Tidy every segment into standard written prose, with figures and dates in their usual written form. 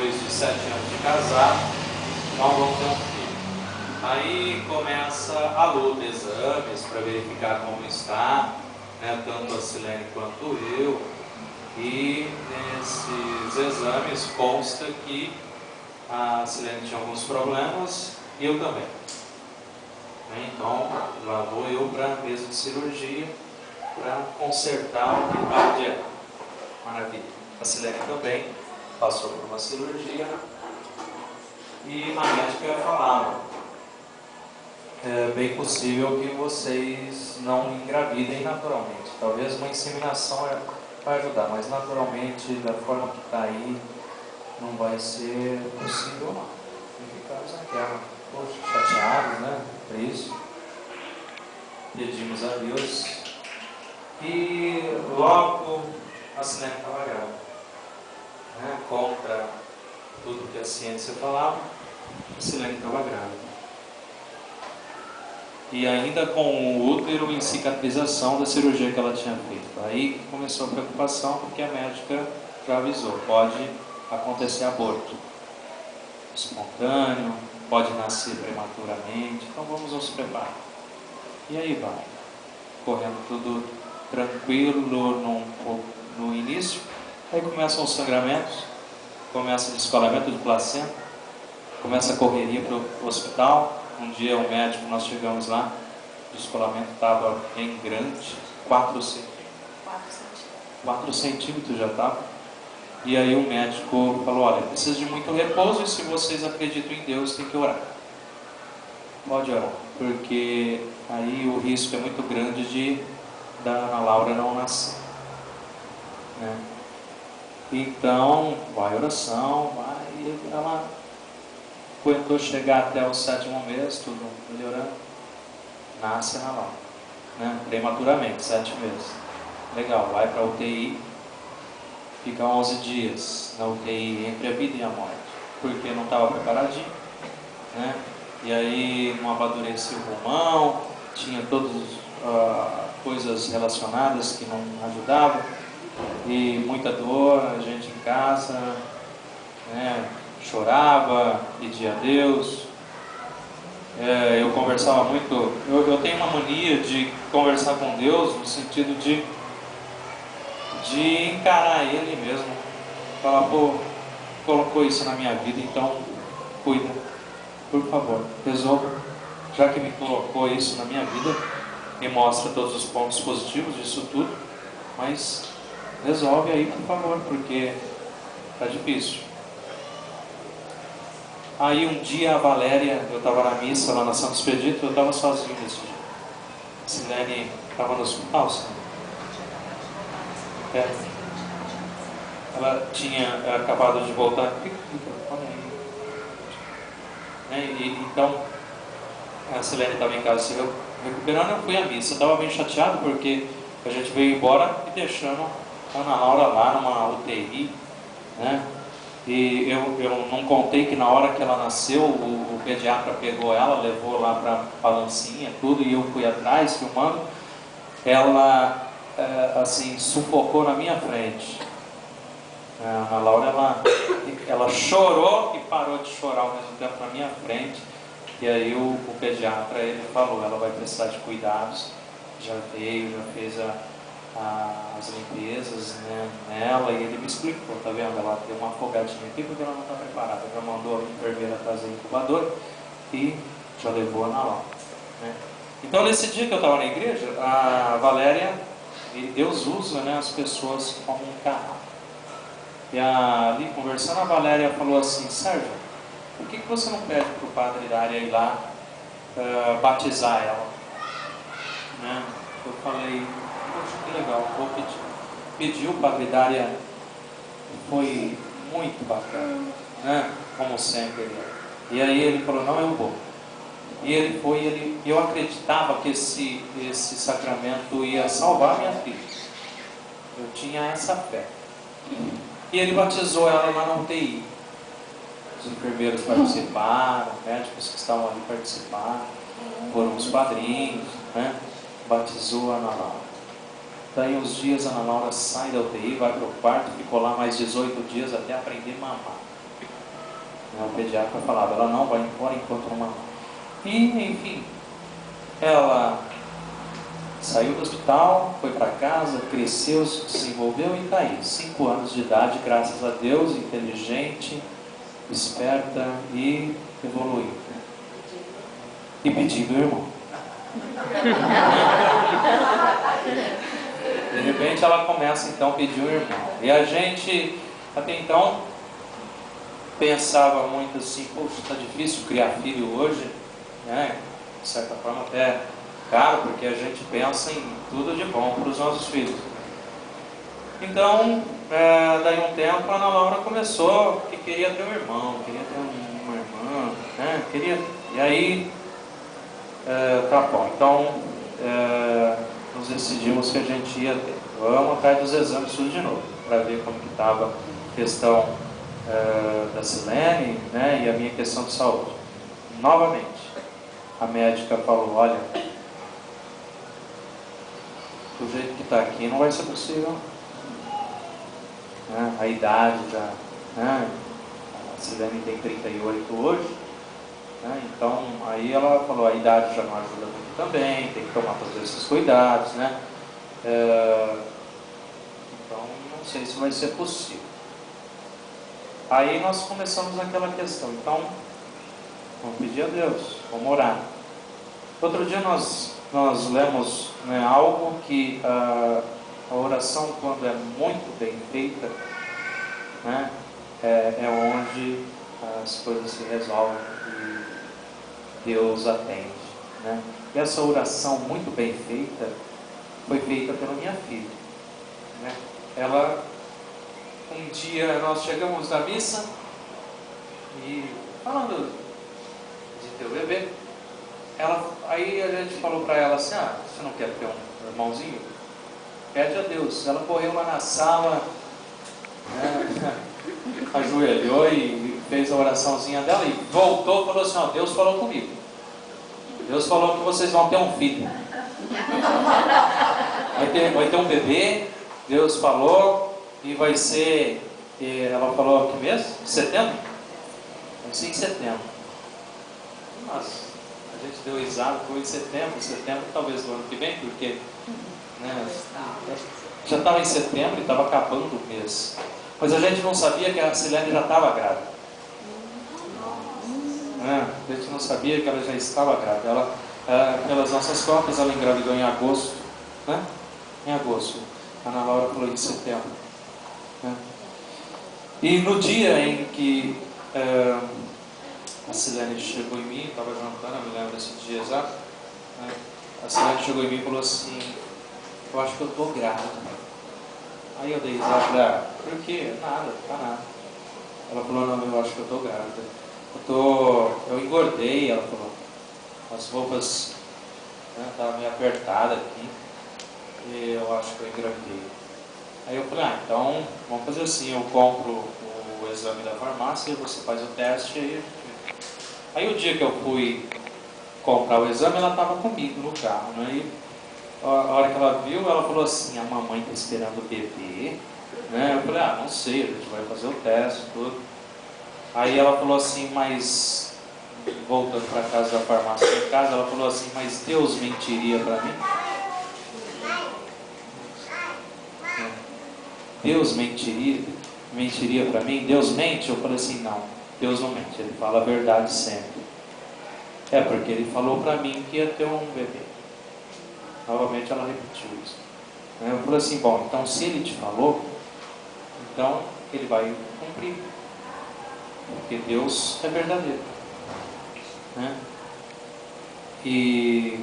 depois de 7 anos de casado, não vão ter um filho. Aí começa a luta, exames para verificar como está, né, tanto a Silene quanto eu. E nesses exames consta que a Silene tinha alguns problemas e eu também. Então lá vou eu para a mesa de cirurgia para consertar o que está de errado. Maravilha. A Silene também passou por uma cirurgia e a médica falava: é bem possível que vocês não engravidem naturalmente. Talvez uma inseminação vai ajudar, mas naturalmente, da forma que está aí, não vai ser possível não. E ficamos naquela, poxa, chateados, né, por isso. Pedimos a Deus e logo a Silene estava grávida, né? Contra tudo que a ciência falava, a Silene estava grávida. E ainda com o útero em cicatrização da cirurgia que ela tinha feito. Aí começou a preocupação, porque a médica já avisou: pode acontecer aborto espontâneo, pode nascer prematuramente, então vamos nos preparar. E aí vai, correndo tudo tranquilo no início. Aí começam os sangramentos, começa o descolamento de placenta, começa a correria para o hospital. Um dia o médico, nós chegamos lá, o descolamento estava bem grande, 4 centímetros já estava. E aí o médico falou: olha, precisa de muito repouso e se vocês acreditam em Deus, tem que orar. Pode orar, porque aí o risco é muito grande de da Ana Laura não nascer, né? Então, vai oração, vai, e ela aguentou chegar até o 7º mês, tudo melhorando, nasce Ana Laura, né? Prematuramente, 7 meses. Legal, vai para a UTI, fica 11 dias na UTI, entre a vida e a morte, porque não estava preparadinho, né? E aí não amadureceu o pulmão, tinha todas coisas relacionadas que não ajudavam, e muita dor, a gente em casa, né, chorava, pedia a Deus. Eu conversava muito, eu tenho uma mania de conversar com Deus no sentido de encarar Ele mesmo, falar: pô, colocou isso na minha vida, então cuida, por favor, resolva, já que me colocou isso na minha vida, me mostra todos os pontos positivos disso tudo, mas resolve aí, por favor, porque tá difícil. Aí um dia a Valéria, eu estava na missa lá na Santo Expedito, eu estava sozinho nesse dia. A Silene estava no hospital, sabe? Ela tinha acabado de voltar. Então a Silene estava em casa se recuperando. Eu fui à missa, eu estava bem chateado porque a gente veio embora e deixando a Ana Laura lá numa UTI, né? E eu não contei que na hora que ela nasceu, o pediatra pegou ela, levou lá para a balancinha, tudo, e eu fui atrás filmando. Ela assim, sufocou na minha frente. A Ana Laura, ela chorou e parou de chorar ao mesmo tempo na minha frente. E aí o pediatra, ele falou: ela vai precisar de cuidados. Já veio, já fez as limpezas, né, nela, e ele me explicou: tá vendo, ela deu uma afogadinha aqui porque ela não está preparada. Já mandou a enfermeira trazer incubador e já levou a Ana Laura, né? Então nesse dia que eu estava na igreja, a Valéria, e Deus usa, né, as pessoas como um canal. E ali conversando, a Valéria falou assim: Sérgio, por que você não pede para o padre Dária ir lá batizar ela? Né? Eu falei: poxa, que legal, vou pedir. Pediu, o padre Dária foi muito bacana, né? Como sempre. E aí ele falou: não, eu vou. E ele foi, eu acreditava que esse sacramento ia salvar minha filha. Eu tinha essa fé. E ele batizou ela lá na UTI. Os enfermeiros participaram, médicos que estavam ali participaram, foram os padrinhos, né? Batizou a Ana Laura. Daí uns dias a Ana Laura sai da UTI, vai para o quarto, ficou lá mais 18 dias até aprender a mamar. né? O pediatra falava, ela não vai embora enquanto não mamar. E, enfim, ela saiu do hospital, foi para casa, cresceu, se desenvolveu e está aí. 5 anos de idade, graças a Deus, inteligente, esperta e evoluindo. E pedindo o irmão. De repente ela começa então a pedir um irmão. E a gente, até então, pensava muito assim, poxa, está difícil criar filho hoje, né? De certa forma até caro, porque a gente pensa em tudo de bom para os nossos filhos. Então, daí um tempo, a Ana Laura começou que queria ter um irmão, queria ter uma irmã, né? E aí, tá bom, então nos decidimos que a gente ia ter. Vamos atrás dos exames tudo de novo, para ver como que estava a questão da Silene, né? E a minha questão de saúde. Novamente, a médica falou, olha, do jeito que está aqui não vai ser possível. Né? A idade já, né? A Silene tem 38 hoje, né? Então aí ela falou, a idade já não ajuda muito também, tem que tomar todos esses cuidados, né? Então não sei se vai ser possível. Aí nós começamos aquela questão, então vamos pedir a Deus, vamos orar. Outro dia nós lemos, né, algo que a oração, quando é muito bem feita, né, é onde as coisas se resolvem e Deus atende, né? E essa oração muito bem feita foi feita pela minha filha, né? Ela, um dia nós chegamos na missa e falando de ter o bebê, aí a gente falou para ela assim, você não quer ter um irmãozinho? Pede a Deus. Ela correu lá na sala, né, ajoelhou e fez a oraçãozinha dela e voltou e falou assim, Deus falou comigo. Deus falou que vocês vão ter um filho. Vai ter um bebê, Deus falou, e vai ser, ela falou que mês? Setembro? Vai ser em setembro. Nossa, a gente deu risada, foi em setembro talvez do ano que vem, porque né, já estava em setembro e estava acabando o mês. Mas a gente não sabia que a Silene já estava grávida. A gente não sabia que ela já estava grávida. Ela, pelas nossas contas, ela engravidou em agosto. Né? Em agosto. A Ana Laura falou em setembro. Né? E no dia em que a Silene chegou em mim, estava jantando, eu me lembro desse dia exato, né? A Silene chegou em mim e falou assim, eu acho que eu estou grávida. Aí eu dei risada, falei, por quê? Nada, tá nada. Ela falou, não, eu acho que eu estou grávida. Eu engordei, ela falou. As roupas estavam meio apertadas aqui. E eu acho que eu engravidei. Aí eu falei, então vamos fazer assim, eu compro o exame da farmácia, você faz o teste aí o dia que eu fui comprar o exame, ela estava comigo no carro, né? E a hora que ela viu, ela falou assim, a mamãe está esperando o bebê, né? Eu falei, não sei, a gente vai fazer o teste, tudo. Aí ela falou assim, mas voltando para casa da farmácia em casa, ela falou assim, mas Deus mentiria para mim? Deus mentiria para mim? Deus mente? Eu falei assim, não, Deus não mente, Ele fala a verdade sempre. Porque Ele falou para mim que ia ter um bebê. Novamente ela repetiu isso. Eu falei assim, bom, então se Ele te falou, então Ele vai cumprir. Porque Deus é verdadeiro. Né? E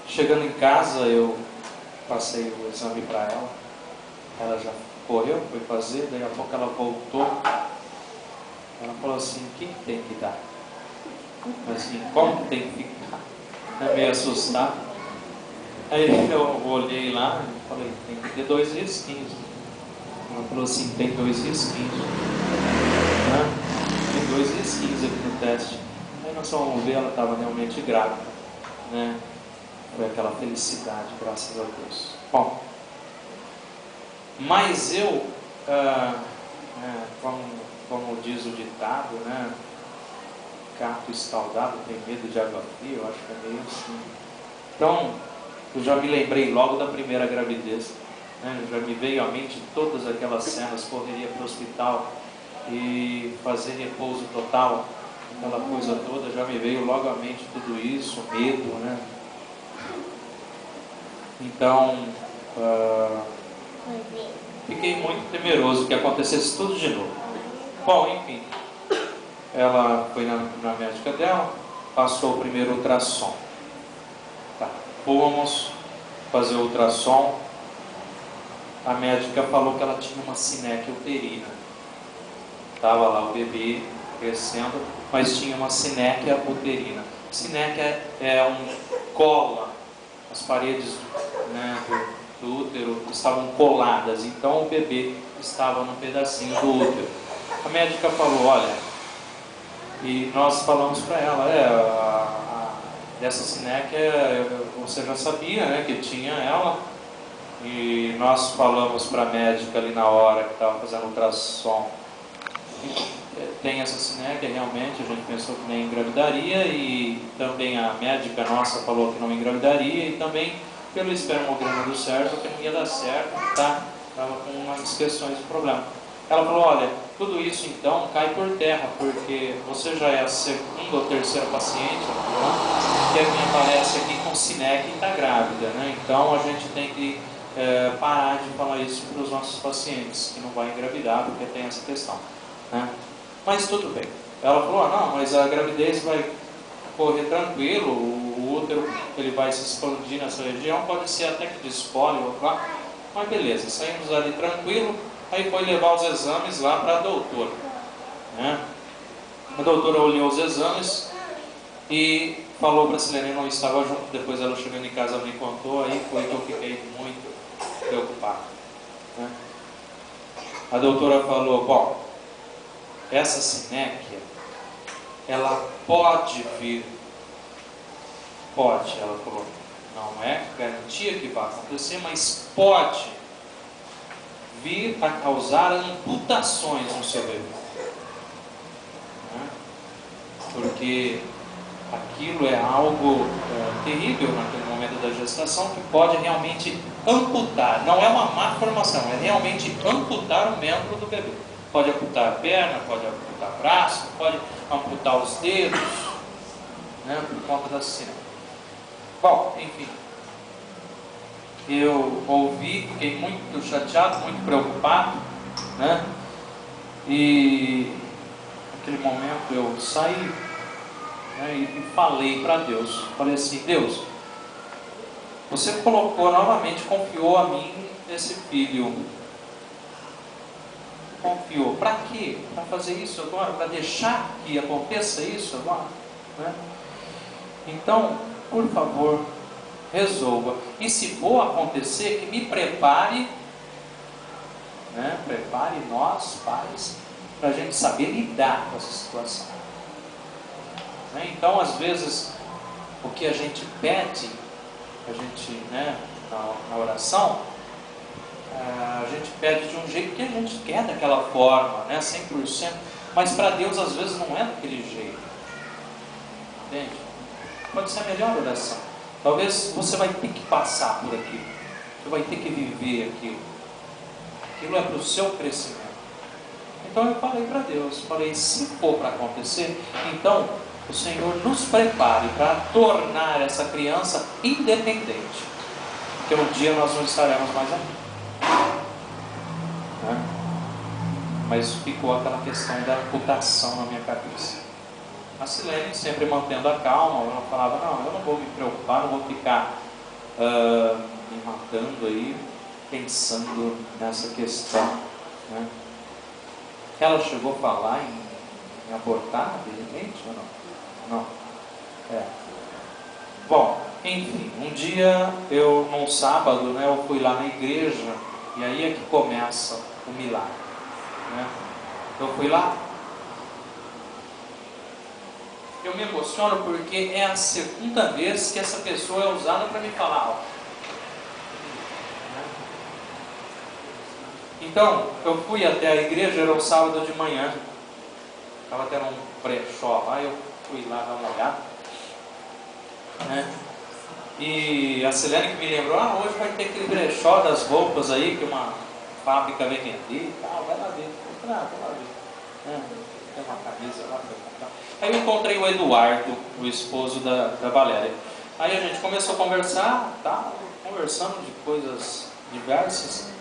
chegando em casa, eu passei o exame para ela. Ela já correu, foi fazer, daí a pouco ela voltou. Ela falou assim, o que tem que dar? Assim, como que tem que ficar? Eu meio assustado. Aí eu olhei lá e falei, tem que ter 2 risquinhos. Ela falou assim, tem 2 risquinhos. Tem 2 risquinhos aqui no teste. Aí nós vamos ver, ela estava realmente grávida. Né? Foi aquela felicidade, graças a Deus. Bom, mas eu, como diz o ditado, né? Gato escaldado tem medo de água fria, eu acho que é meio assim. Então, eu já me lembrei logo da primeira gravidez, né? Já me veio à mente todas aquelas cenas, correria para o hospital e fazer repouso total, aquela coisa toda, já me veio logo à mente tudo isso, medo, né? Então, fiquei muito temeroso que acontecesse tudo de novo. Bom, enfim, ela foi na médica dela, passou o primeiro ultrassom. Tá. Fomos fazer o ultrassom. A médica falou que ela tinha uma sinéquia uterina. Estava lá o bebê crescendo, mas tinha uma sinéquia uterina. Sinéquia é cola, as paredes, né, do útero estavam coladas, então o bebê estava num pedacinho do útero. A médica falou, olha, e nós falamos para ela, dessa sinéquia você já sabia, né, que tinha ela, e nós falamos para a médica ali na hora que estava fazendo ultrassom, tem essa sinéquia, realmente a gente pensou que nem engravidaria, e também a médica nossa falou que não engravidaria, e também pelo espermograma do Sérgio que não ia dar certo, tá? Estava com umas questões de problema. Ela falou, olha, tudo isso então cai por terra, porque você já é a segunda ou terceira paciente, né, que me aparece aqui com sinéquia e está grávida, né? Então a gente tem que parar de falar isso para os nossos pacientes, que não vai engravidar, porque tem essa questão, né? Mas tudo bem. Ela falou, não, mas a gravidez vai correr tranquilo, o útero ele vai se expandir nessa região, pode ser até que despole ou lá, mas beleza, saímos ali tranquilo. Aí foi levar os exames lá para a doutora, né? A doutora olhou os exames e falou para a Silene, não estava junto. Depois ela chegando em casa me contou, aí foi que eu fiquei muito preocupado, né? A doutora falou, bom, essa sinéquia, ela pode vir, pode, ela falou, não é garantia que vai acontecer, mas pode vir a causar amputações no seu bebê, né? Porque aquilo é algo terrível naquele momento da gestação, que pode realmente amputar, não é uma má formação, é realmente amputar o membro do bebê. Pode amputar a perna, pode amputar o braço, pode amputar os dedos, né, por conta da sinéquia. Bom, enfim, eu ouvi, fiquei muito chateado, muito preocupado, né? E naquele momento eu saí, né, e falei para Deus, falei assim, Deus, você colocou novamente, confiou a mim esse filho, confiou, para quê? Para fazer isso agora, para deixar que aconteça isso agora, né? Então, por favor, resolva. E se for acontecer, que me prepare, né? Prepare nós, pais, para a gente saber lidar com essa situação, né? Então, às vezes, o que a gente pede, a gente, né, na oração, a gente pede de um jeito que a gente quer, daquela forma, né, 100%, mas para Deus às vezes não é daquele jeito, entende? Pode ser a melhor oração. Talvez você vai ter que passar por aquilo, você vai ter que viver aquilo, aquilo é para o seu crescimento. Então eu falei para Deus, falei, se for para acontecer, então o Senhor nos prepare para tornar essa criança independente, porque um dia nós não estaremos mais aqui, né? Mas ficou aquela questão da amputação na minha cabeça. A Silene sempre mantendo a calma, ela falava, não, eu não vou me preocupar, não vou ficar me matando aí, pensando nessa questão, né? Ela chegou a falar em abortar, de repente, ou não? Não. Bom, enfim, um dia, num sábado, né, eu fui lá na igreja, e aí é que começa o milagre, né? Eu fui lá, eu me emociono porque é a segunda vez que essa pessoa é usada para me falar algo. Então, eu fui até a igreja, era um sábado de manhã, Estava tendo um brechó lá, eu fui lá dar uma olhada, né? E a Silene que me lembrou, hoje vai ter aquele brechó das roupas aí, que uma fábrica vem vender e tal, vai lá ver. Eu falei, vou lá ver. Tem uma camisa lá pra comprar. Aí eu encontrei o Eduardo, o esposo da Valéria. Aí a gente começou a conversar, conversando de coisas diversas.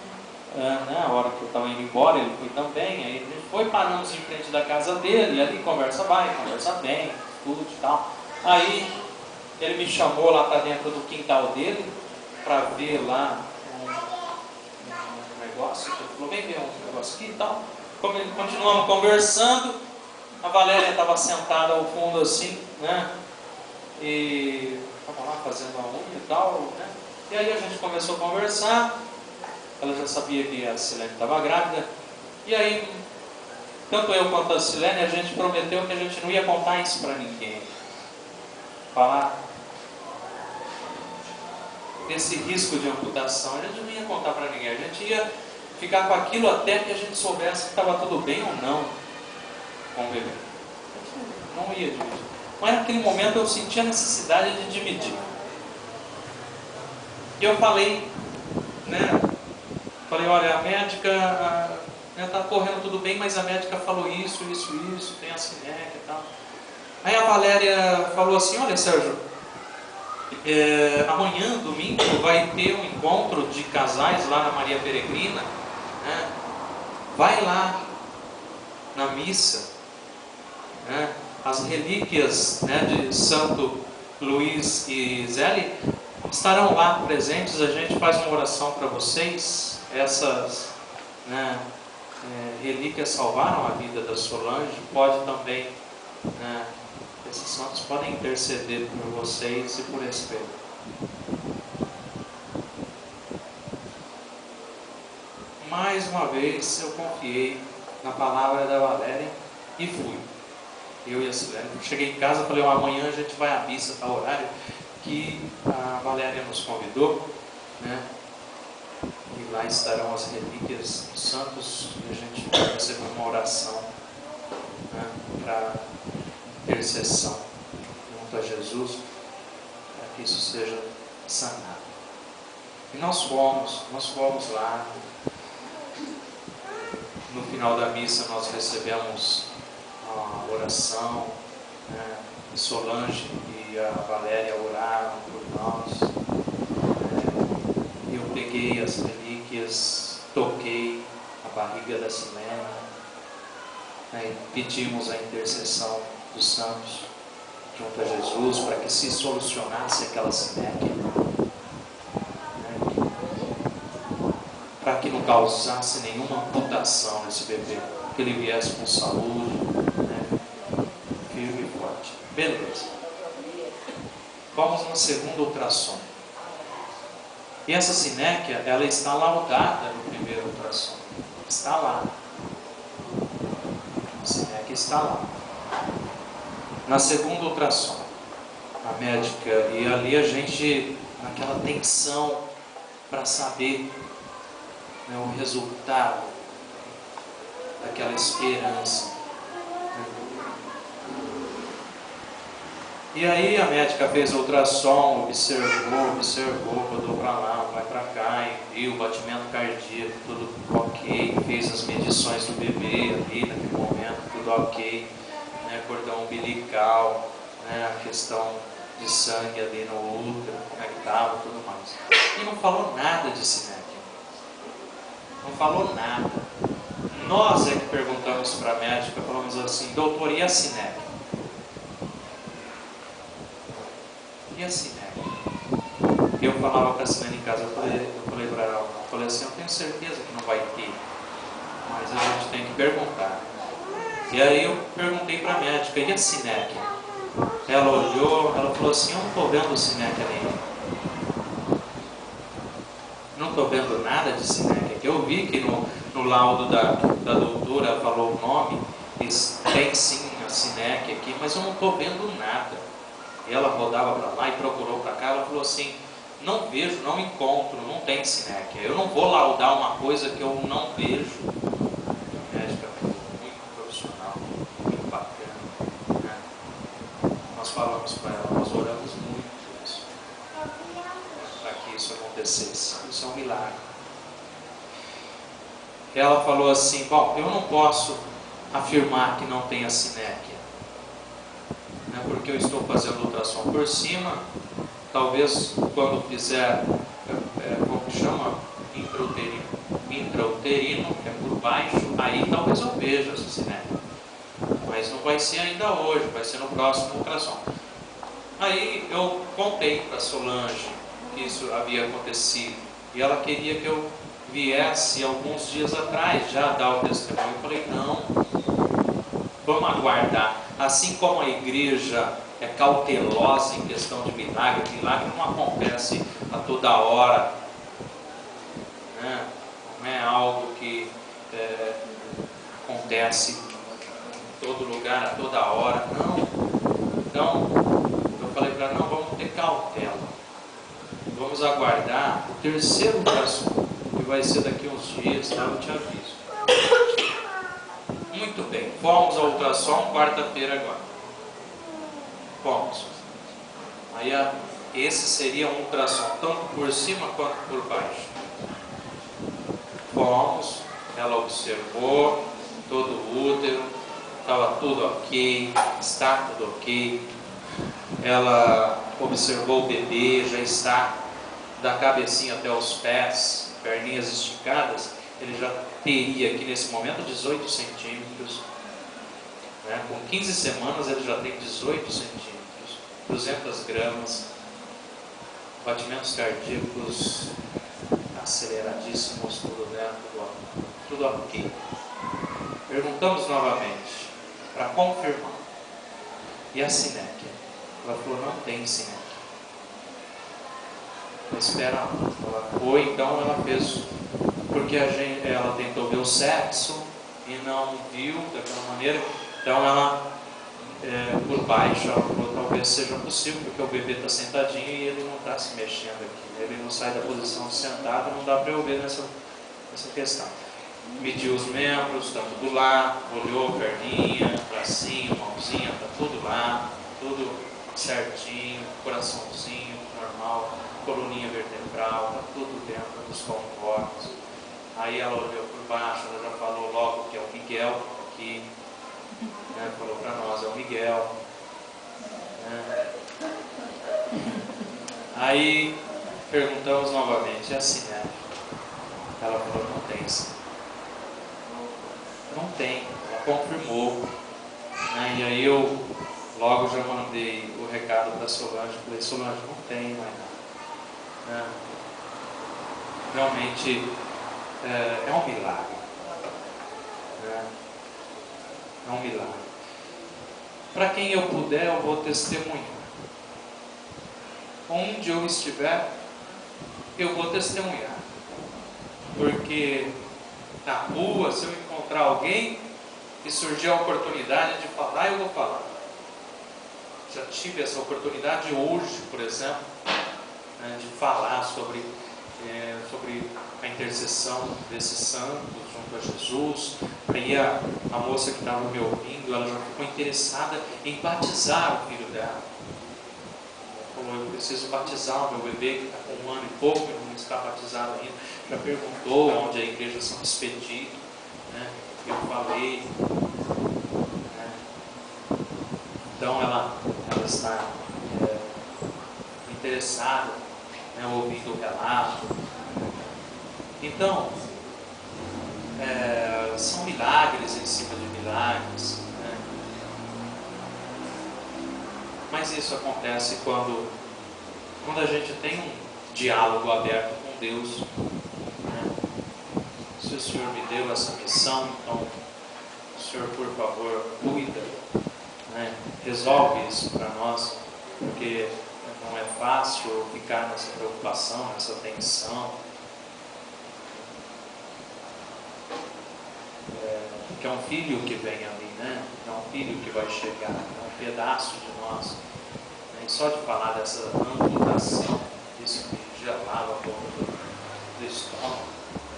A hora que eu estava indo embora, ele foi também. Aí a gente foi, paramos em frente da casa dele, e ali conversa vai, conversa bem, tudo e tal. Aí ele me chamou lá para dentro do quintal dele para ver lá um negócio. Ele falou, vem ver um negócio aqui e tal. Continuamos conversando. A Valéria estava sentada ao fundo assim, né? E estava lá fazendo a unha e tal, né? E aí a gente começou a conversar. Ela já sabia que a Silene estava grávida. E aí, tanto eu quanto a Silene, a gente prometeu que a gente não ia contar isso para ninguém. Falar desse risco de amputação, a gente não ia contar para ninguém. A gente ia ficar com aquilo até que a gente soubesse que estava tudo bem ou não com o bebê. A gente não ia dividir. Mas naquele momento eu senti a necessidade de dividir. E eu falei, né? Falei, olha, a médica está correndo tudo bem, mas a médica falou isso, tem a cineca e tal. Aí a Valéria falou assim, olha Sérgio, amanhã, domingo, vai ter um encontro de casais lá na Maria Peregrina, né? Vai lá na missa, né? As relíquias, né, de Santo Luís e Zélie estarão lá presentes. A gente faz uma oração para vocês. Essas, né, relíquias salvaram a vida da Solange. Pode também, né, esses santos podem interceder por vocês e por esse bebê. Mais uma vez eu confiei na palavra da Valéria e fui. Eu e a Silene. Cheguei em casa e falei, amanhã a gente vai à missa, tal horário que a Valéria nos convidou, né? E lá estarão as relíquias dos santos e a gente vai receber uma oração, né, para intercessão junto a Jesus, para que isso seja sanado. E nós fomos lá. No final da missa nós recebemos a oração, né? Solange e a Valéria oraram por nós. Eu peguei as relíquias, toquei a barriga da Silene, né? Pedimos a intercessão dos santos junto a Jesus para que se solucionasse aquela cineca, né? Para que não causasse nenhuma amputação nesse bebê, que ele viesse com saúde, né? Firme e forte. Beleza. Vamos no segundo ultrassom. E essa sinéquia, ela está laudada no primeiro ultrassom. Está lá. A sinéquia está lá. Na segunda ultrassom, a médica, e ali a gente, naquela tensão para saber, né, o resultado daquela esperança. E aí a médica fez ultrassom, observou, rodou para lá, vai para cá, e viu o batimento cardíaco, tudo ok, fez as medições do bebê ali naquele momento, tudo ok, né, cordão umbilical, né, a questão de sangue ali no útero, como é que estava, tudo mais. E não falou nada de cinética. Não falou nada. Nós é que perguntamos para a médica, falamos assim, doutor, e a cinética? E a cinética? Eu falava para a Silene em casa, eu falei para ela, assim, eu tenho certeza que não vai ter, mas a gente tem que perguntar. E aí eu perguntei para a médica, e a cinética? Ela olhou, ela falou assim, eu não estou vendo cinética nenhuma. Não estou vendo nada de cinética. Eu vi que no laudo da doutora falou o nome, tem sim a cinética aqui, mas eu não estou vendo nada. E ela rodava para lá e procurou para cá, ela falou assim, não vejo, não encontro, não tem cinéquia. Eu não vou laudar uma coisa que eu não vejo. A médica muito profissional, muito empática. ela falou assim: bom, eu não posso afirmar que não tenha sinéquia, né, porque eu estou fazendo ultrassom por cima, talvez quando fizer, como que chama? Intrauterino, que é por baixo, aí talvez eu veja essa sinéquia, mas não vai ser ainda hoje, vai ser no próximo ultrassom. Aí eu contei para Solange que isso havia acontecido, e ela queria que eu viesse alguns dias atrás já dar o testemunho. Eu falei: não, vamos aguardar. Assim como a igreja é cautelosa em questão de milagre, milagre não acontece a toda hora, né? Não é algo que acontece em todo lugar, a toda hora, não. Então eu falei para ela: não, vamos ter cautela, vamos aguardar o terceiro ultrassom, que vai ser daqui uns dias, tá? Eu te aviso. Muito bem, fomos ao ultrassom quarta-feira agora. Fomos. Aí esse seria um ultrassom tanto por cima quanto por baixo. Fomos, ela observou todo o útero, estava tudo ok, está tudo ok. Ela observou o bebê, já está da cabecinha até os pés, perninhas esticadas. Ele já teria aqui nesse momento 18 centímetros, né? Com 15 semanas ele já tem 18 centímetros, 200 gramas, batimentos cardíacos aceleradíssimos, tudo ok. Perguntamos novamente para confirmar. E a sinéquia? Ela falou: não tem sinéquia. Espera, ela foi, então ela fez, porque ela tentou ver o sexo e não viu daquela maneira, então ela, por baixo, ela falou: talvez seja possível, porque o bebê está sentadinho e ele não está se mexendo aqui, ele não sai da posição de sentado, não dá para eu ver nessa questão. Mediu os membros, está tudo lá, olhou perninha, bracinho, mãozinha, está tudo lá, tudo certinho, coraçãozinho normal, coluninha vertebral, está tudo dentro dos conformes. Aí ela olhou por baixo, ela já falou logo que é o Miguel, que, né, falou para nós: é o Miguel, né? Aí perguntamos novamente: é assim, né? Ela falou: não tem sim. Não tem, ela confirmou, né? E aí eu logo já mandei o recado para Solange, falei: Solange, não tem mais nada, né? Realmente é um milagre, né? É um milagre. Para quem eu puder, eu vou testemunhar. Onde eu estiver, eu vou testemunhar. Porque na rua, se eu encontrar alguém e surgir a oportunidade de falar, eu vou falar. Já tive essa oportunidade hoje, por exemplo, né, de falar sobre a intercessão desses santos junto a Jesus. Aí a moça que estava me ouvindo, ela já ficou interessada em batizar o filho dela. Ela falou: eu preciso batizar o meu bebê que está com 1 ano e pouco e não está batizado ainda. Já perguntou onde a igreja são expedidos, né? Eu falei, né? Então ela está interessada, né, ouvindo o relato. Então, são milagres em cima de milagres, né? Mas isso acontece quando a gente tem um diálogo aberto com Deus, né? Se o Senhor me deu essa missão, então o Senhor, por favor, cuida, né? Resolve isso para nós, porque não é fácil ficar nessa preocupação, nessa tensão. Que é um filho que vem ali, né? É um filho que vai chegar, é um pedaço de nós. E só de falar dessa amputação, isso me gelava a boca do estômago,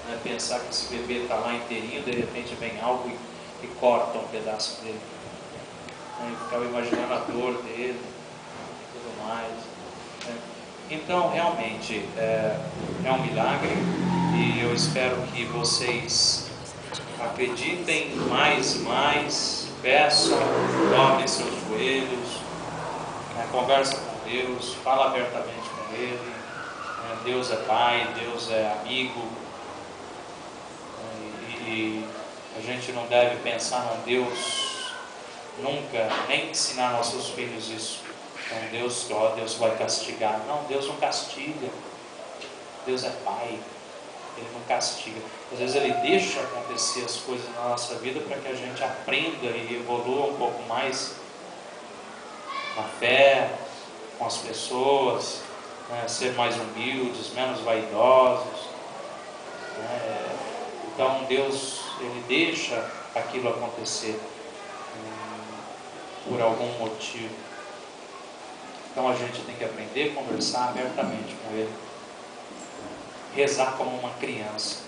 né? Pensar que esse bebê está lá inteirinho, de repente vem algo e corta um pedaço dele. Eu ficava imaginando a dor dele e tudo mais, né? Então, realmente, é um milagre, e eu espero que vocês acreditem mais e mais, peçam, dobrem seus joelhos, conversa com Deus, fala abertamente com Ele. Deus é Pai, Deus é amigo, e a gente não deve pensar num Deus nunca, nem ensinar nossos filhos isso. Então Deus vai castigar. Não, Deus não castiga. Deus é Pai, Ele não castiga. Às vezes Ele deixa acontecer as coisas na nossa vida para que a gente aprenda e evolua um pouco mais na fé, com as pessoas, ser mais humildes, menos vaidosos. Então Deus, Ele deixa aquilo acontecer por algum motivo. Então a gente tem que aprender a conversar abertamente com Ele, rezar como uma criança.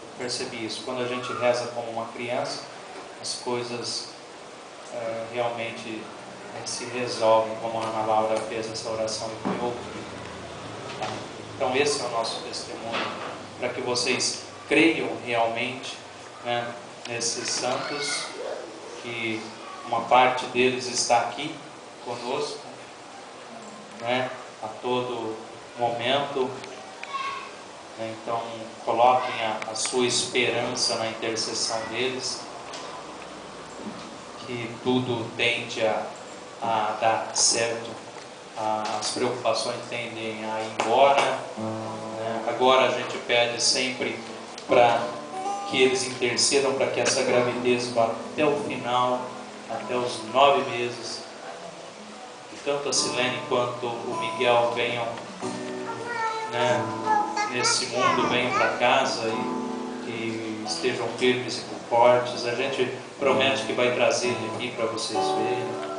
Eu percebi isso, quando a gente reza como uma criança, as coisas realmente se resolvem, como a Ana Laura fez essa oração e foi ouvida. Tá? Então esse é o nosso testemunho, para que vocês creiam realmente, nesses santos, que uma parte deles está aqui conosco, a todo momento. Então coloquem a sua esperança na intercessão deles, que tudo tende a dar certo, as preocupações tendem a ir embora. Agora a gente pede sempre para que eles intercedam para que essa gravidez vá até o final, até os 9 meses, que tanto a Silene quanto o Miguel venham, nesse mundo, venham para casa e estejam firmes e fortes. A gente promete que vai trazer ele aqui para vocês verem,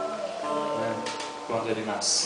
quando ele nascer.